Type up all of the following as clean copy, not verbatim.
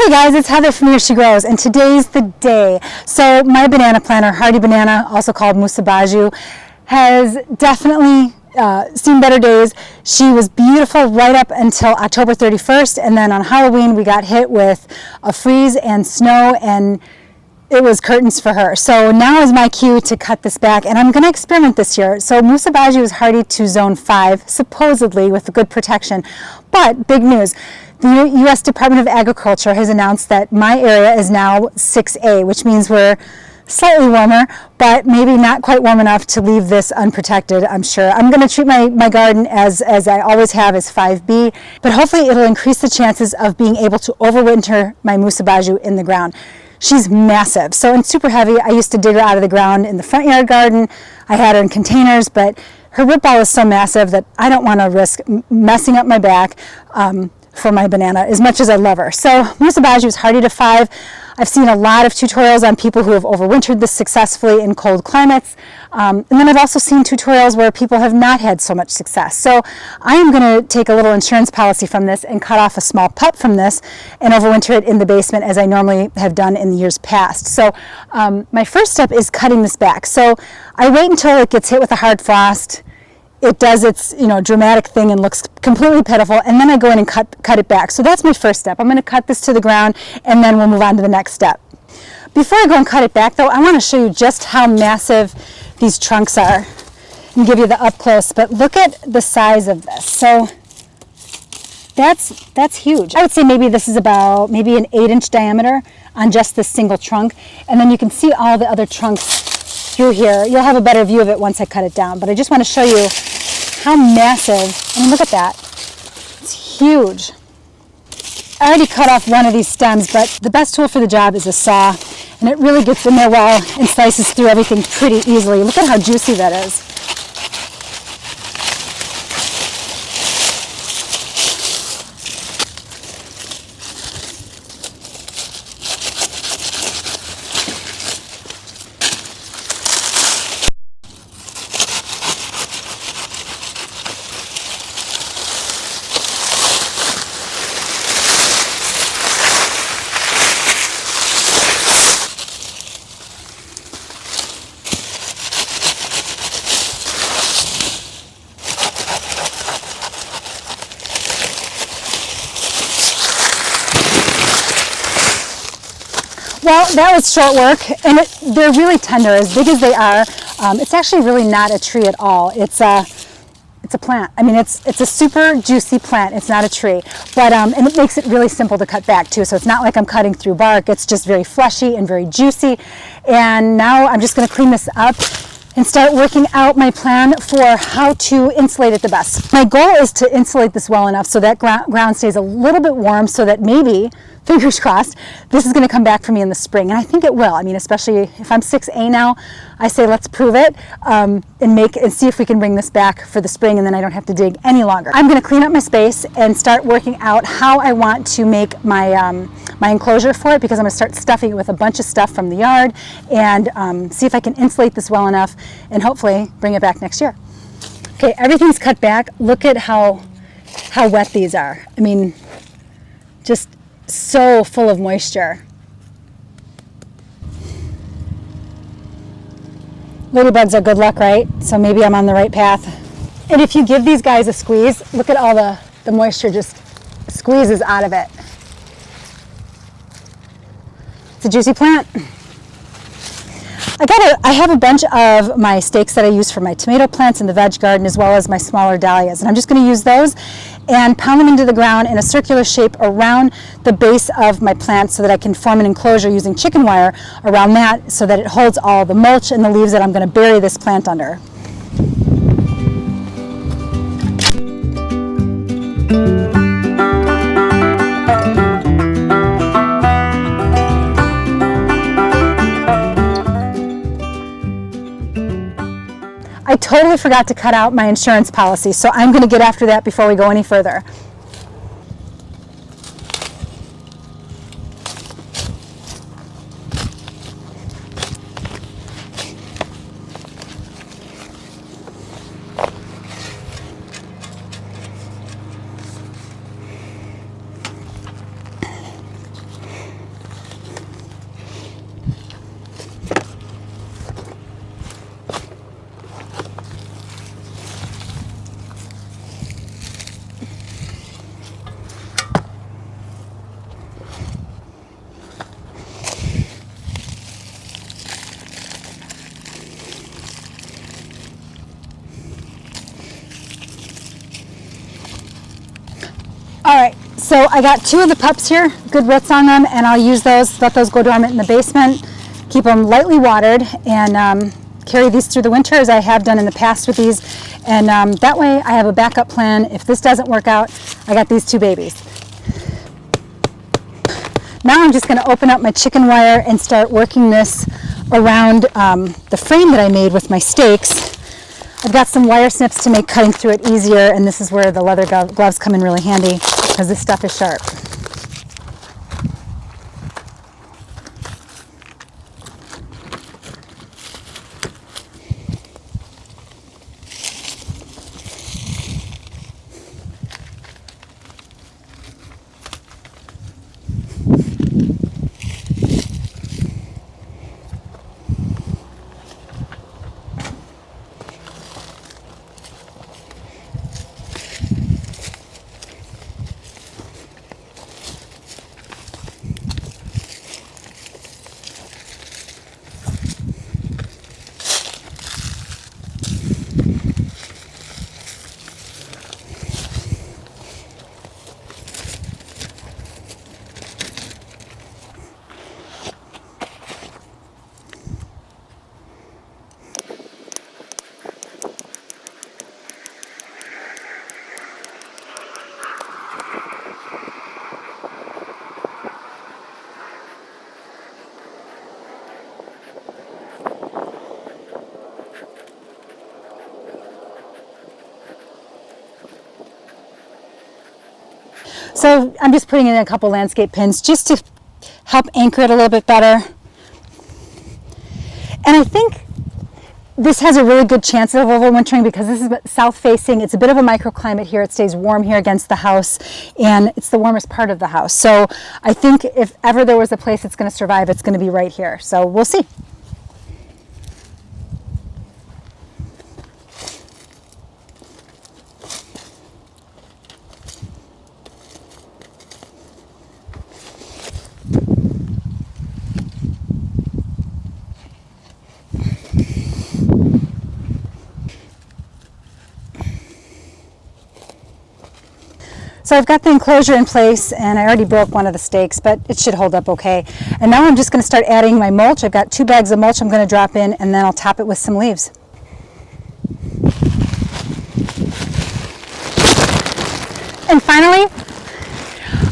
Hey guys, it's Heather from Here She Grows, and today's the day. So my banana plant, or hardy banana, also called Musa basjoo, has definitely seen better days. She was beautiful right up until October 31st, and then on Halloween we got hit with a freeze and snow, and it was curtains for her. So now is my cue to cut this back, and I'm going to experiment this year. So Musa basjoo is hardy to zone 5, supposedly with good protection, but big news. The U.S. Department of Agriculture has announced that my area is now 6A, which means we're slightly warmer, but maybe not quite warm enough to leave this unprotected, I'm sure. I'm going to treat my garden as I always have, as 5B, but hopefully it'll increase the chances of being able to overwinter my Musa basjoo in the ground. She's massive, so and super heavy. I used to dig her out of the ground in the front yard garden. I had her in containers, but her root ball is so massive that I don't want to risk messing up my back for my banana as much as I love her. So Musa basjoo is hardy to 5. I've seen a lot of tutorials on people who have overwintered this successfully in cold climates. And then I've also seen tutorials where people have not had so much success. So I am going to take a little insurance policy from this and cut off a small pup from this and overwinter it in the basement as I normally have done in the years past. So my first step is cutting this back. So I wait until it gets hit with a hard frost. It does its dramatic thing and looks completely pitiful, and then I go in and cut it back. So that's my first step. I'm going to cut this to the ground, and then we'll move on to the next step. Before I go and cut it back, though, I want to show you just how massive these trunks are and give you the up close. But look at the size of this. So that's huge. I would say maybe this is about maybe an 8-inch diameter on just this single trunk, and then you can see all the other trunks through here. You'll have a better view of it once I cut it down, but I just want to show you how massive. I mean, look at that. It's huge. I already cut off one of these stems, but the best tool for the job is a saw, and it really gets in there well and slices through everything pretty easily. Look at how juicy that is. Well, that was short work, and they're really tender. As big as they are, it's actually really not a tree at all. It's a plant. I mean, it's a super juicy plant. It's not a tree, but and it makes it really simple to cut back too. So it's not like I'm cutting through bark. It's just very fleshy and very juicy. And now I'm just going to clean this up and start working out my plan for how to insulate it the best. My goal is to insulate this well enough so that ground stays a little bit warm, so that maybe, fingers crossed, this is going to come back for me in the spring. And I think it will. I mean, especially if I'm 6A now, I say let's prove it and see if we can bring this back for the spring, and then I don't have to dig any longer. I'm going to clean up my space and start working out how I want to make my my enclosure for it, because I'm going to start stuffing it with a bunch of stuff from the yard and see if I can insulate this well enough and hopefully bring it back next year. Okay, everything's cut back. Look at how wet these are. I mean, just so full of moisture. Ladybugs are good luck, right? So maybe I'm on the right path. And if you give these guys a squeeze, look at all the moisture just squeezes out of it. It's a juicy plant. I have a bunch of my stakes that I use for my tomato plants in the veg garden, as well as my smaller dahlias. And I'm just going to use those and pound them into the ground in a circular shape around the base of my plant so that I can form an enclosure using chicken wire around that so that it holds all the mulch and the leaves that I'm going to bury this plant under. I totally forgot to cut out my insurance policy, so I'm going to get after that before we go any further. So I got 2 of the pups here, good roots on them, and I'll use those, let those go dormant in the basement, keep them lightly watered, and carry these through the winter as I have done in the past with these. And that way I have a backup plan. If this doesn't work out, I got these 2 babies. Now I'm just going to open up my chicken wire and start working this around the frame that I made with my stakes. I've got some wire snips to make cutting through it easier, and this is where the leather gloves come in really handy because this stuff is sharp. So I'm just putting in a couple landscape pins just to help anchor it a little bit better. And I think this has a really good chance of overwintering because this is south facing. It's a bit of a microclimate here. It stays warm here against the house, and it's the warmest part of the house. So I think if ever there was a place that's going to survive, it's going to be right here. So we'll see. So I've got the enclosure in place, and I already broke one of the stakes, but it should hold up okay. And now I'm just going to start adding my mulch. I've got 2 bags of mulch I'm going to drop in, and then I'll top it with some leaves. And finally,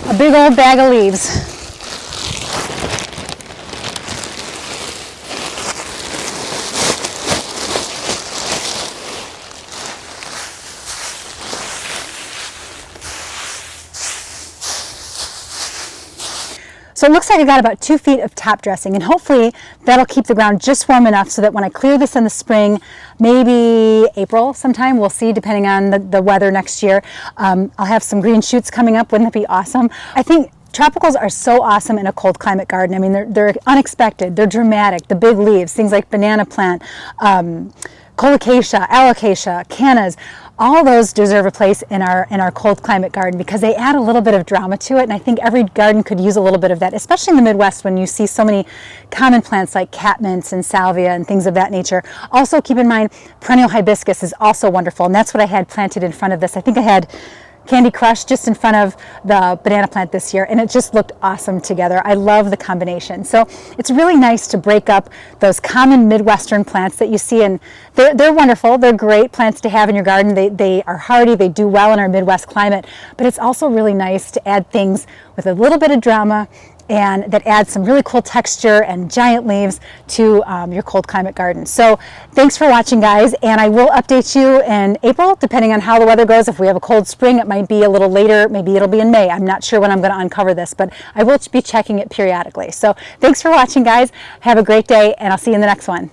a big old bag of leaves. So it looks like I got about 2 feet of top dressing, and hopefully that'll keep the ground just warm enough so that when I clear this in the spring, maybe April sometime, we'll see depending on the weather next year, I'll have some green shoots coming up. Wouldn't that be awesome? I think tropicals are so awesome in a cold climate garden. I mean, they're unexpected, they're dramatic, the big leaves, things like banana plant, colocasia, alocasia, cannas, all those deserve a place in our cold climate garden because they add a little bit of drama to it, and I think every garden could use a little bit of that, especially in the Midwest when you see so many common plants like catmints and salvia and things of that nature. Also keep in mind perennial hibiscus is also wonderful, and that's what I had planted in front of this. I think I had Candy Crush just in front of the banana plant this year, and it just looked awesome together. I love the combination. So it's really nice to break up those common Midwestern plants that you see, and they're wonderful. They're great plants to have in your garden. They are hardy, they do well in our Midwest climate, but it's also really nice to add things with a little bit of drama and that adds some really cool texture and giant leaves to your cold climate garden. So thanks for watching, guys, and I will update you in April depending on how the weather goes. If we have a cold spring, it might be a little later, maybe it'll be in May. I'm not sure when I'm going to uncover this, but I will be checking it periodically. So thanks for watching, guys. Have a great day, and I'll see you in the next one.